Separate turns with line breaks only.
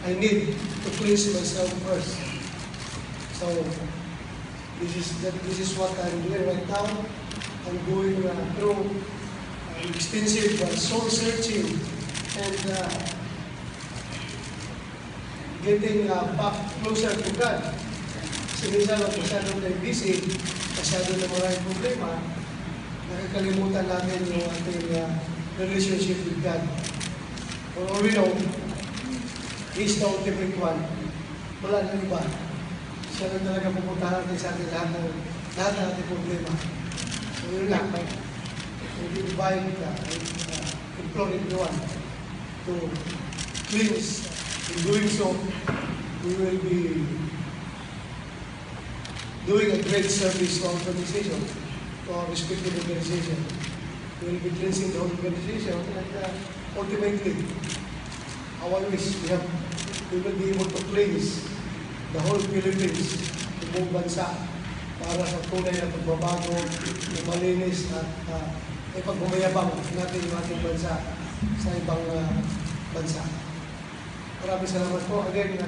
I need to cleanse myself first. So this is what I'm doing right now. I'm going through extensive soul searching and getting back closer to God. Kasi minsan masyadong tayo busy, masyadong na maraming problema, nakakalimutan natin yung ating relationship with God. For all we know, He's the ultimate one. Wala na iba. Siya lang talaga pupunta natin sa ating lahat ng ating problema. So yun lang. We invite, implore everyone to cleanse. In doing so, we will be doing a great service to our organization, to our respective organization. We will be cleansing the whole organization and ultimately, our wish, we will be able to cleanse the whole Philippines, yung buong bansa, para sa tunay na pagbabago, na malinis at ipagbumayabang natin yung ating bansa sa ibang bansa. Maraming salamat po again.